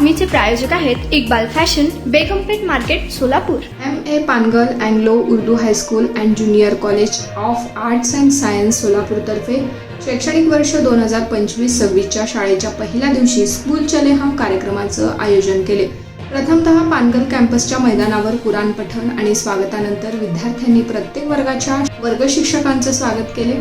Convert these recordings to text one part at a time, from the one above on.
बातमीचे प्रायोजक आहेत Iqbal fashion, Begampeth market, Solapur. MA Pangal Anglo Urdu high school and junior college of arts and science सोलापूरतर्फे शैक्षणिक वर्ष 2025-26च्या शाळेच्या पहिल्या दिवशी स्कूल चले हम कार्यक्रमाचं आयोजन केले. प्रथमतः पानगल कॅम्पसच्या मैदानावर कुराण पठण आणि स्वागतानंतर विद्यार्थ्यांनी प्रत्येक वर्गाच्या वर्ग शिक्षकांचं स्वागत केले.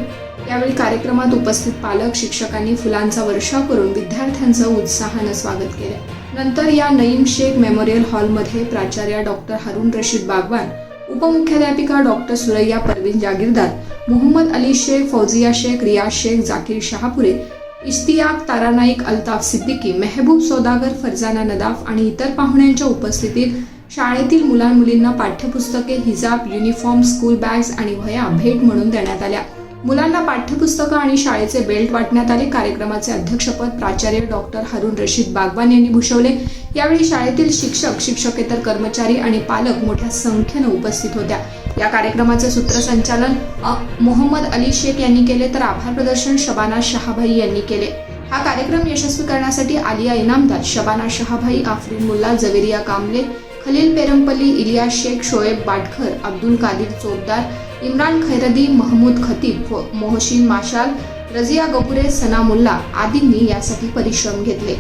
यावेळी कार्यक्रमात उपस्थित पालक शिक्षकांनी फुलांचा वर्षाव करून विद्यार्थ्यांचं उत्साहानं स्वागत केले. नंतर या नईम शेख मेमोरियल हॉलमध्ये प्राचार्य डॉक्टर हारून रशीद बागवान, उपमुख्याध्यापिका डॉक्टर सुरैया परवीन जागीरदार, मोहम्मद अली शेख, फौजिया शेख, रियाज शेख, जाकीर शहापुरे, इश्तियाक तारानाईक, अल्ताफ सिद्दीकी, मेहबूब सौदागर, फरजाना नदाफ आणि इतर पाहुण्यांच्या उपस्थितीत शाळेतील मुलांमुलींना पाठ्यपुस्तके, हिजाब, युनिफॉर्म, स्कूल बॅग्स आणि वह्या भेट म्हणून देण्यात आल्या. मुलांना पाठ्यपुस्तकं आणि शाळेचे बेल्ट वाटण्यात आले. कार्यक्रमाचे अध्यक्षपद प्राचार्य डॉक्टर हारून रशीद बागवान यांनी भूषवले. यावेळी शाळेतील शिक्षक, शिक्षकेतर कर्मचारी आणि पालक मोठ्या संख्येनं उपस्थित होत्या. या कार्यक्रमाचे सूत्रसंचालन मोहम्मद अली शेख यांनी केले, तर आभार प्रदर्शन शबाना शहाभाई यांनी केले. हा कार्यक्रम यशस्वी करण्यासाठी आलिया इनामदार, शबाना शहाभाई, आफरीन मुल्ला, जवेरिया कांबले, खलील पेरमपल्ली, इलियास शेख, शोएब बाटखर, अब्दुल कादिर चोपदार, इम्रान खैरदी, महमूद खतीब, मोहसिन माशाल, रजिया गपुरे, सना मुल्ला आदींनी यासाठी परिश्रम घेतले.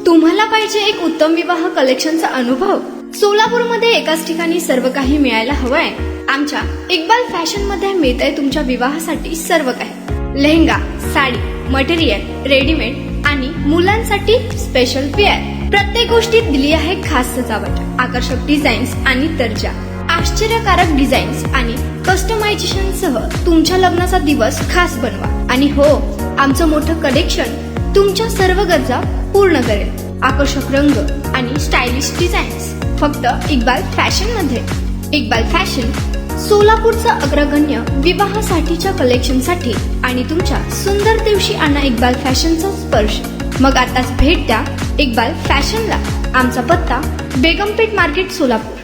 तुम्हाला पाहिजे एक उत्तम विवाह कलेक्शनचा अनुभव? सोलापूरमध्ये एकाच ठिकाणी सर्व काही मिळायला हवंय. आमच्या इक्बाल फॅशन मध्ये मिळतंय तुमच्या विवाहासाठी सर्व काही. लेहंगा, साडी, मटेरियल, रेडीमेड आणि मुलांसाठी स्पेशल वेअर. प्रत्येक गोष्टीत दिली आहे खास सजावट, आकर्षक डिझाईन्स आणि दर्जा, आश्चर्यकारक डिझाईन्स आणि कस्टमायझेशन सह तुमच्या लग्नाचा दिवस खास बनवा. आणि हो, आमचं मोठं कलेक्शन तुमच्या सर्व गरजा पूर्ण करेल. आकर्षक रंग आणि स्टायलिश डिझाईन्स फक्त इक्बाल फॅशन मध्ये. इक्बाल फॅशन सोलापूरचं अग्रगण्य विवाहासाठीच्या कलेक्शनसाठी आणि तुमच्या सुंदर दिवशी आणा इक्बाल फॅशनचा स्पर्श. मग आताच भेट द्या इक्बाल फॅशनला. आमचा पत्ता बेगमपेठ मार्केट, सोलापूर.